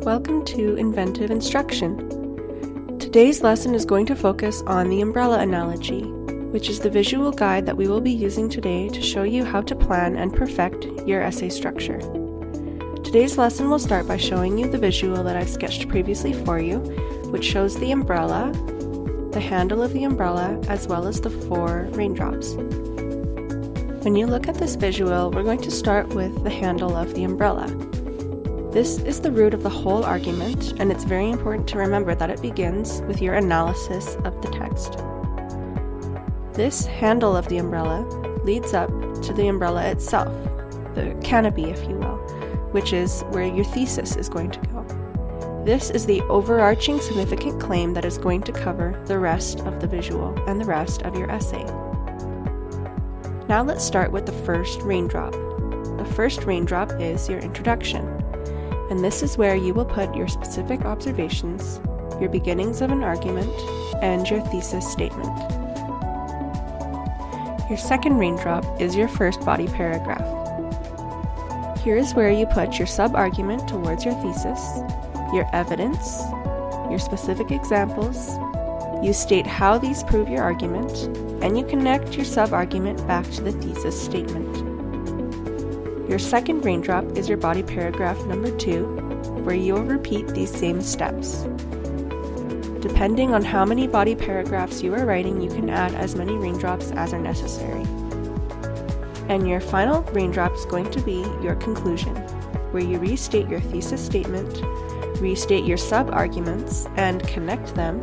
Welcome to Inventive Instruction. Today's lesson is going to focus on the umbrella analogy, which is the visual guide that we will be using today to show you how to plan and perfect your essay structure. Today's lesson will start by showing you the visual that I've sketched previously for you, which shows the umbrella, the handle of the umbrella, as well as the 4 raindrops. When you look at this visual, we're going to start with the handle of the umbrella. This is the root of the whole argument, and it's very important to remember that it begins with your analysis of the text. This handle of the umbrella leads up to the umbrella itself, the canopy, if you will, which is where your thesis is going to go. This is the overarching significant claim that is going to cover the rest of the visual and the rest of your essay. Now let's start with the first raindrop. The first raindrop is your introduction, and this is where you will put your specific observations, your beginnings of an argument, and your thesis statement. Your second raindrop is your first body paragraph. Here is where you put your sub-argument towards your thesis, your evidence, your specific examples. You state how these prove your argument, and you connect your sub-argument back to the thesis statement. Your second raindrop is your body paragraph number 2, where you will repeat these same steps. Depending on how many body paragraphs you are writing, you can add as many raindrops as are necessary. And your final raindrop is going to be your conclusion, where you restate your thesis statement, restate your sub-arguments, and connect them.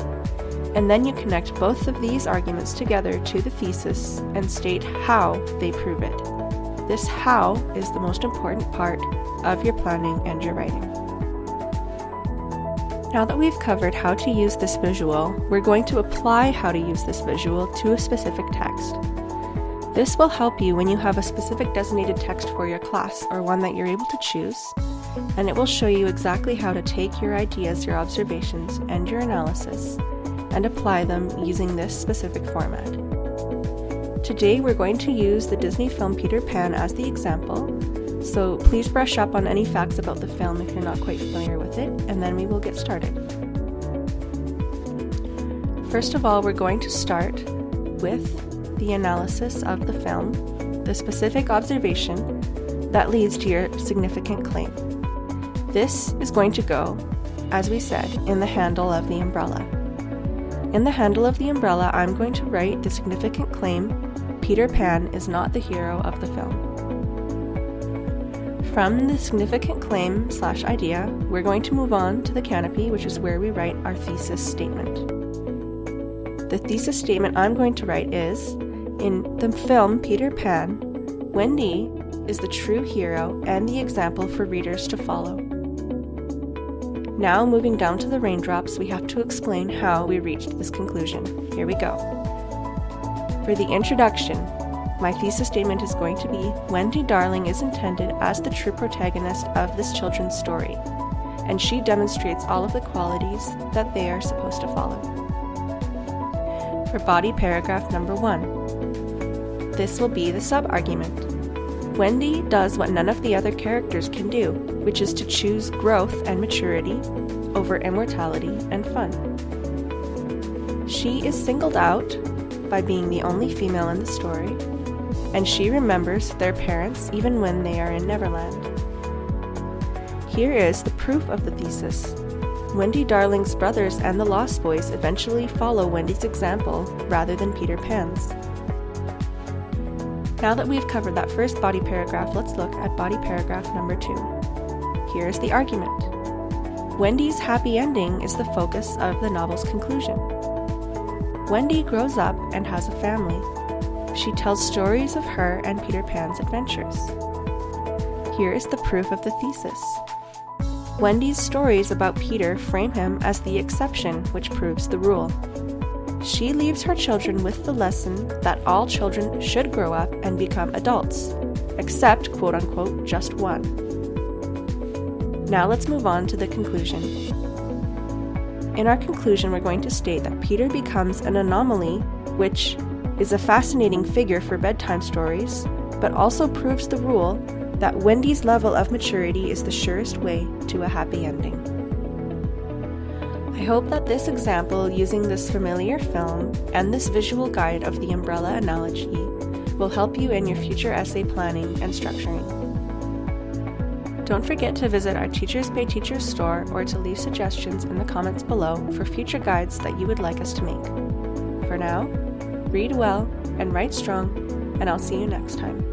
And then you connect both of these arguments together to the thesis and state how they prove it. This how is the most important part of your planning and your writing. Now that we've covered how to use this visual, we're going to apply how to use this visual to a specific text. This will help you when you have a specific designated text for your class or one that you're able to choose, and it will show you exactly how to take your ideas, your observations, and your analysis and apply them using this specific format. Today we're going to use the Disney film Peter Pan as the example, so please brush up on any facts about the film if you're not quite familiar with it, and then we will get started. First of all, we're going to start with the analysis of the film, the specific observation that leads to your significant claim. This is going to go, as we said, in the handle of the umbrella. In the handle of the umbrella, I'm going to write the significant claim, Peter Pan is not the hero of the film. From the significant claim / idea, we're going to move on to the canopy, which is where we write our thesis statement. The thesis statement I'm going to write is, in the film Peter Pan, Wendy is the true hero and the example for readers to follow. Now, moving down to the raindrops, we have to explain how we reached this conclusion. Here we go. For the introduction, my thesis statement is going to be, Wendy Darling is intended as the true protagonist of this children's story, and she demonstrates all of the qualities that they are supposed to follow. For body paragraph number 1, this will be the sub-argument. Wendy does what none of the other characters can do, which is to choose growth and maturity over immortality and fun. She is singled out by being the only female in the story, and she remembers their parents even when they are in Neverland. Here is the proof of the thesis. Wendy Darling's brothers and the Lost Boys eventually follow Wendy's example rather than Peter Pan's. Now that we've covered that first body paragraph, let's look at body paragraph number 2. Here is the argument. Wendy's happy ending is the focus of the novel's conclusion. Wendy grows up and has a family. She tells stories of her and Peter Pan's adventures. Here is the proof of the thesis. Wendy's stories about Peter frame him as the exception, which proves the rule. She leaves her children with the lesson that all children should grow up and become adults, except, quote-unquote, just one. Now let's move on to the conclusion. In our conclusion, we're going to state that Peter becomes an anomaly, which is a fascinating figure for bedtime stories, but also proves the rule that Wendy's level of maturity is the surest way to a happy ending. hope that this example using this familiar film and this visual guide of the umbrella analogy will help you in your future essay planning and structuring. Don't forget to visit our Teachers Pay Teachers store or to leave suggestions in the comments below for future guides that you would like us to make. For now, read well and write strong, and I'll see you next time.